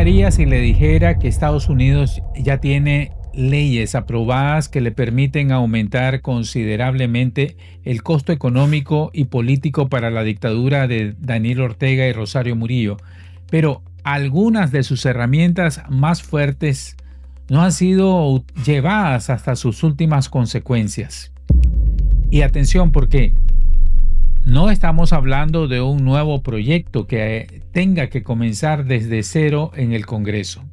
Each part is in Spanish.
pasaría si le dijera que Estados Unidos ya tiene leyes aprobadas que le permiten aumentar considerablemente el costo económico y político para la dictadura de Daniel Ortega y Rosario Murillo? Pero algunas de sus herramientas más fuertes no han sido llevadas hasta sus últimas consecuencias. Y atención, porque no estamos hablando de un nuevo proyecto que tenga que comenzar desde cero en el Congreso.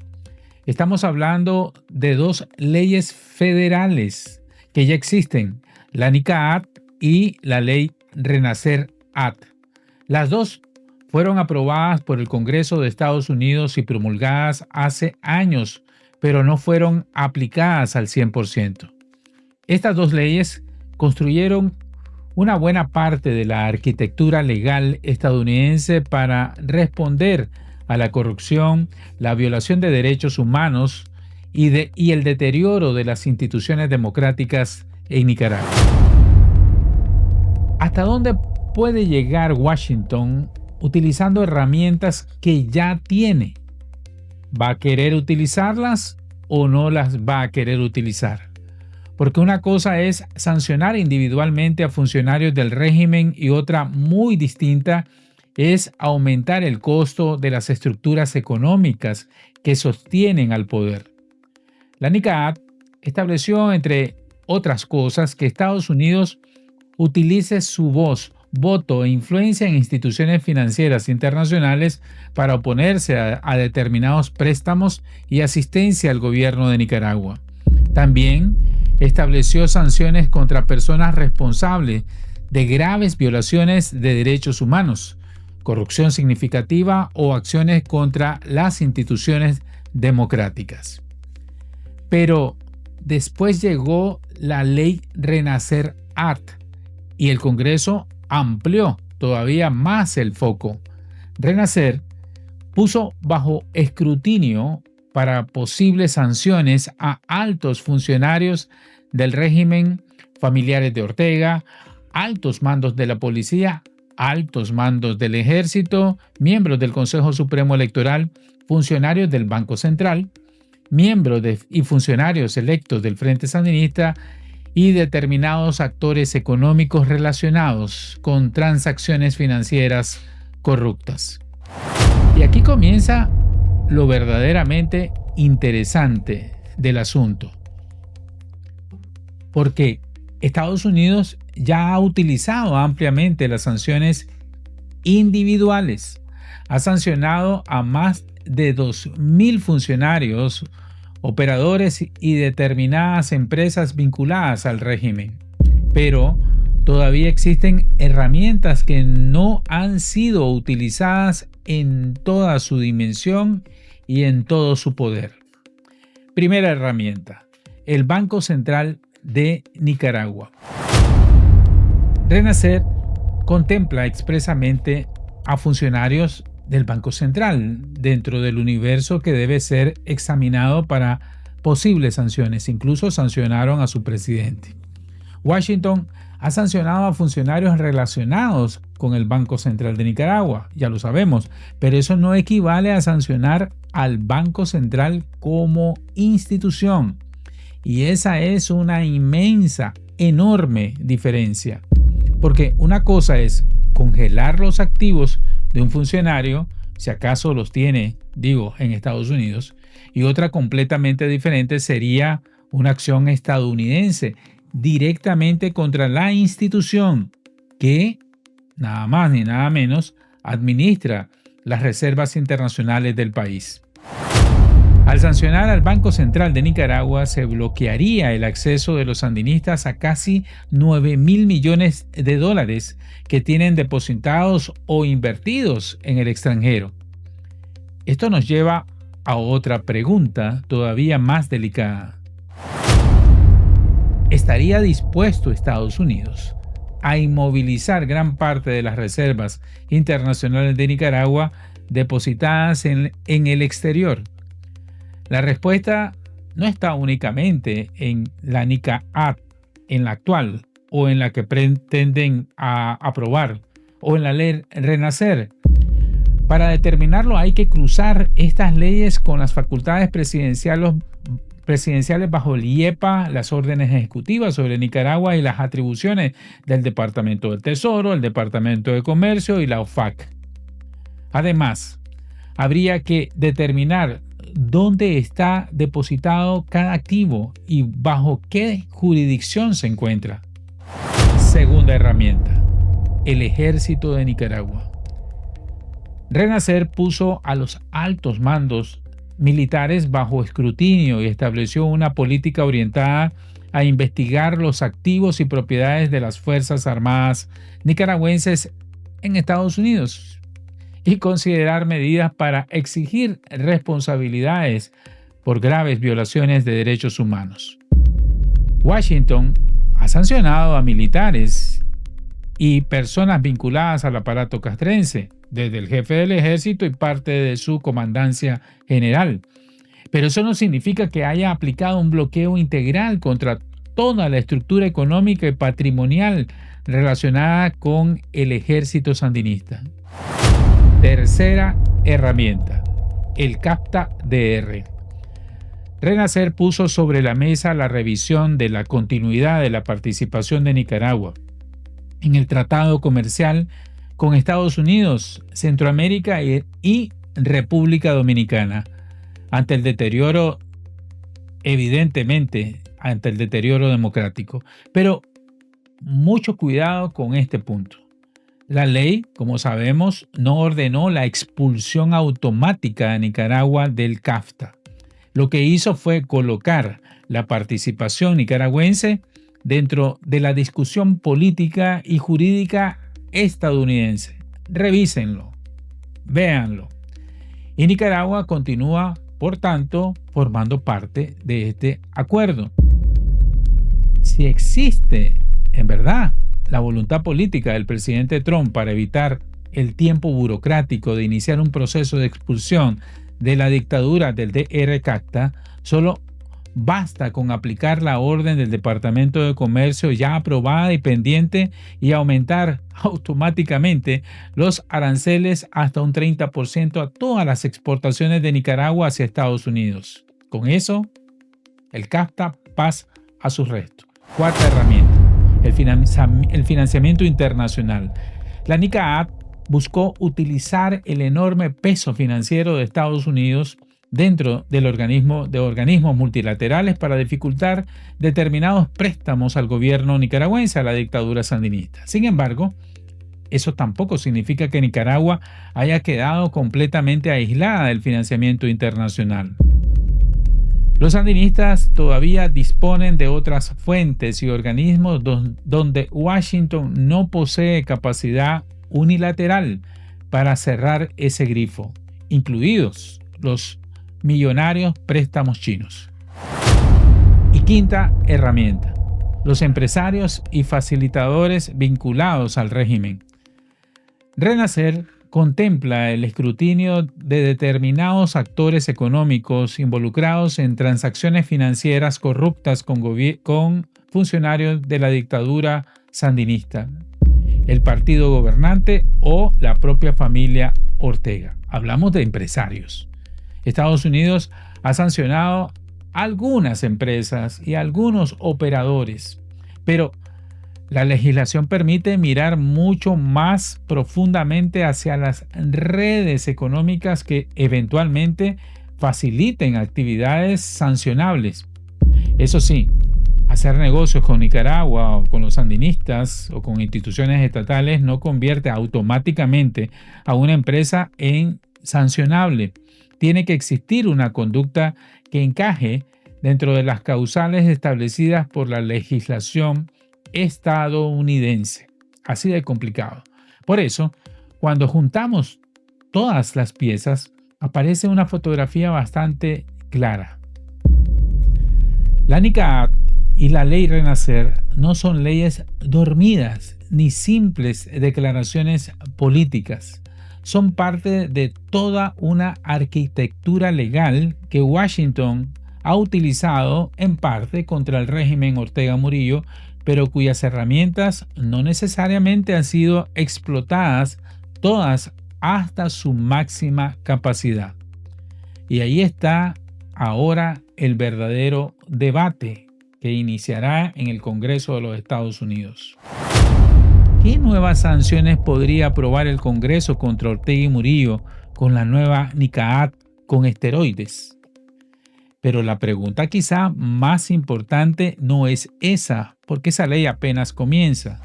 Estamos hablando de dos leyes federales que ya existen, la NICA Act y la ley Renacer Act. Las dos fueron aprobadas por el Congreso de Estados Unidos y promulgadas hace años, pero no fueron aplicadas al 100%. Estas dos leyes construyeron una buena parte de la arquitectura legal estadounidense para responder a la corrupción, la violación de derechos humanos y el deterioro de las instituciones democráticas en Nicaragua. ¿Hasta dónde puede llegar Washington utilizando herramientas que ya tiene? ¿Va a querer utilizarlas o no las va a querer utilizar? Porque una cosa es sancionar individualmente a funcionarios del régimen y otra muy distinta es aumentar el costo de las estructuras económicas que sostienen al poder. La NICA Act estableció, entre otras cosas, que Estados Unidos utilice su voz, voto e influencia en instituciones financieras internacionales para oponerse a determinados préstamos y asistencia al gobierno de Nicaragua. También estableció sanciones contra personas responsables de graves violaciones de derechos humanos, corrupción significativa o acciones contra las instituciones democráticas. Pero después llegó la ley Renacer Act y el Congreso amplió todavía más el foco. Renacer puso bajo escrutinio para posibles sanciones a altos funcionarios del régimen, familiares de Ortega, altos mandos de la policía, altos mandos del ejército, miembros del Consejo Supremo Electoral, funcionarios del Banco Central, miembros y funcionarios electos del Frente Sandinista y determinados actores económicos relacionados con transacciones financieras corruptas. Y aquí comienza lo verdaderamente interesante del asunto, porque Estados Unidos ya ha utilizado ampliamente las sanciones individuales. Ha sancionado a más de 2.000 funcionarios, operadores y determinadas empresas vinculadas al régimen. Pero todavía existen herramientas que no han sido utilizadas en toda su dimensión y en todo su poder. Primera herramienta, el Banco Central de Nicaragua. Renacer contempla expresamente a funcionarios del Banco Central dentro del universo que debe ser examinado para posibles sanciones. Incluso sancionaron a su presidente. Washington ha sancionado a funcionarios relacionados con el Banco Central de Nicaragua, ya lo sabemos, pero eso no equivale a sancionar al Banco Central como institución. Y esa es una inmensa, enorme diferencia. Porque una cosa es congelar los activos de un funcionario, si acaso los tiene, en Estados Unidos, y otra completamente diferente sería una acción estadounidense directamente contra la institución que, nada más ni nada menos, administra las reservas internacionales del país. Al sancionar al Banco Central de Nicaragua se bloquearía el acceso de los sandinistas a casi 9.000 millones de dólares que tienen depositados o invertidos en el extranjero. Esto nos lleva a otra pregunta todavía más delicada. ¿Estaría dispuesto Estados Unidos a inmovilizar gran parte de las reservas internacionales de Nicaragua depositadas en el exterior? La respuesta no está únicamente en la NICA Act, en la actual, o en la que pretenden aprobar, o en la ley Renacer, Para determinarlo hay que cruzar estas leyes con las facultades presidenciales bajo el IEPA, las órdenes ejecutivas sobre Nicaragua y las atribuciones del Departamento del Tesoro, el Departamento de Comercio y la OFAC. Además, habría que determinar dónde está depositado cada activo y bajo qué jurisdicción se encuentra. Segunda herramienta, el Ejército de Nicaragua. Renacer puso a los altos mandos militares bajo escrutinio y estableció una política orientada a investigar los activos y propiedades de las Fuerzas Armadas nicaragüenses en Estados Unidos y considerar medidas para exigir responsabilidades por graves violaciones de derechos humanos. Washington ha sancionado a militares y personas vinculadas al aparato castrense, desde el jefe del ejército y parte de su comandancia general. Pero eso no significa que haya aplicado un bloqueo integral contra toda la estructura económica y patrimonial relacionada con el ejército sandinista. Tercera herramienta, el CAFTA-DR. Renacer puso sobre la mesa la revisión de la continuidad de la participación de Nicaragua en el tratado comercial con Estados Unidos, Centroamérica y República Dominicana, ante el deterioro, evidentemente, ante el deterioro democrático. Pero mucho cuidado con este punto. La ley, como sabemos, no ordenó la expulsión automática de Nicaragua del CAFTA. Lo que hizo fue colocar la participación nicaragüense dentro de la discusión política y jurídica estadounidense. Revísenlo, véanlo. Y Nicaragua continúa, por tanto, formando parte de este acuerdo. Si existe, en verdad, la voluntad política del presidente Trump para evitar el tiempo burocrático de iniciar un proceso de expulsión de la dictadura del DR-CAFTA, solo basta con aplicar la orden del Departamento de Comercio ya aprobada y pendiente y aumentar automáticamente los aranceles hasta un 30% a todas las exportaciones de Nicaragua hacia Estados Unidos. Con eso, el CAFTA pasa a su resto. Cuarta herramienta, el financiamiento internacional. La NICAD buscó utilizar el enorme peso financiero de Estados Unidos dentro de organismos multilaterales para dificultar determinados préstamos al gobierno nicaragüense, a la dictadura sandinista. Sin embargo, eso tampoco significa que Nicaragua haya quedado completamente aislada del financiamiento internacional. Los sandinistas todavía disponen de otras fuentes y organismos donde Washington no posee capacidad unilateral para cerrar ese grifo, incluidos los millonarios préstamos chinos. Y quinta herramienta, los empresarios y facilitadores vinculados al régimen. Renacer contempla el escrutinio de determinados actores económicos involucrados en transacciones financieras corruptas con funcionarios de la dictadura sandinista, el partido gobernante o la propia familia Ortega. Hablamos de empresarios. Estados Unidos ha sancionado algunas empresas y algunos operadores, pero la legislación permite mirar mucho más profundamente hacia las redes económicas que eventualmente faciliten actividades sancionables. Eso sí, hacer negocios con Nicaragua o con los sandinistas o con instituciones estatales no convierte automáticamente a una empresa en sancionable. Tiene que existir una conducta que encaje dentro de las causales establecidas por la legislación estadounidense. Así de complicado. Por eso, cuando juntamos todas las piezas, aparece una fotografía bastante clara. La NICAD y la Ley Renacer no son leyes dormidas ni simples declaraciones políticas. Son parte de toda una arquitectura legal que Washington ha utilizado en parte contra el régimen Ortega Murillo, pero cuyas herramientas no necesariamente han sido explotadas todas hasta su máxima capacidad. Y ahí está ahora el verdadero debate que iniciará en el Congreso de los Estados Unidos. ¿Qué nuevas sanciones podría aprobar el Congreso contra Ortega y Murillo con la nueva NICAAT con esteroides? Pero la pregunta quizá más importante no es esa, porque esa ley apenas comienza.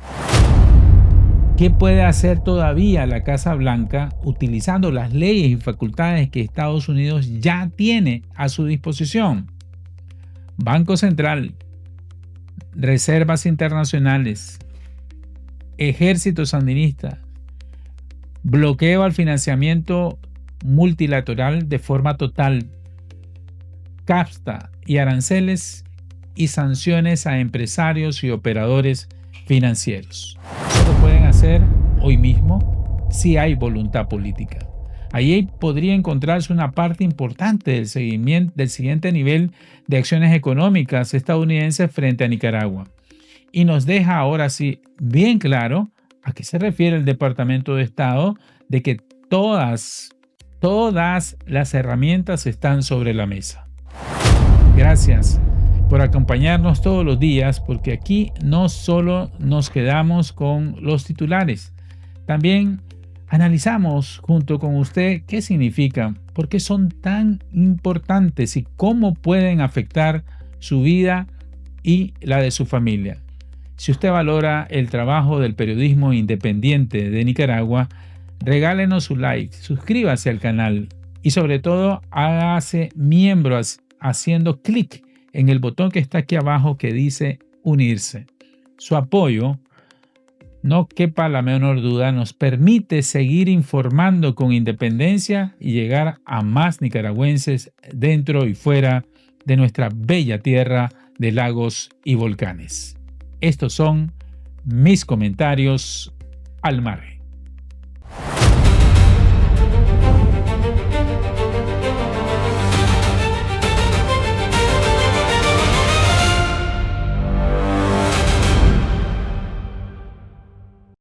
¿Qué puede hacer todavía la Casa Blanca utilizando las leyes y facultades que Estados Unidos ya tiene a su disposición? Banco Central, reservas internacionales, ejército sandinista, bloqueo al financiamiento multilateral de forma total, CAFTA y aranceles y sanciones a empresarios y operadores financieros. Eso lo pueden hacer hoy mismo si hay voluntad política. Ahí podría encontrarse una parte importante del siguiente nivel de acciones económicas estadounidenses frente a Nicaragua. Y nos deja ahora sí bien claro a qué se refiere el Departamento de Estado de que todas las herramientas están sobre la mesa. Gracias por acompañarnos todos los días, porque aquí no solo nos quedamos con los titulares, también analizamos junto con usted qué significan, por qué son tan importantes y cómo pueden afectar su vida y la de su familia. Si usted valora el trabajo del periodismo independiente de Nicaragua, regálenos su like, suscríbase al canal y sobre todo hágase miembro haciendo clic en el botón que está aquí abajo que dice unirse. Su apoyo, no quepa la menor duda, nos permite seguir informando con independencia y llegar a más nicaragüenses dentro y fuera de nuestra bella tierra de lagos y volcanes. Estos son mis comentarios al margen.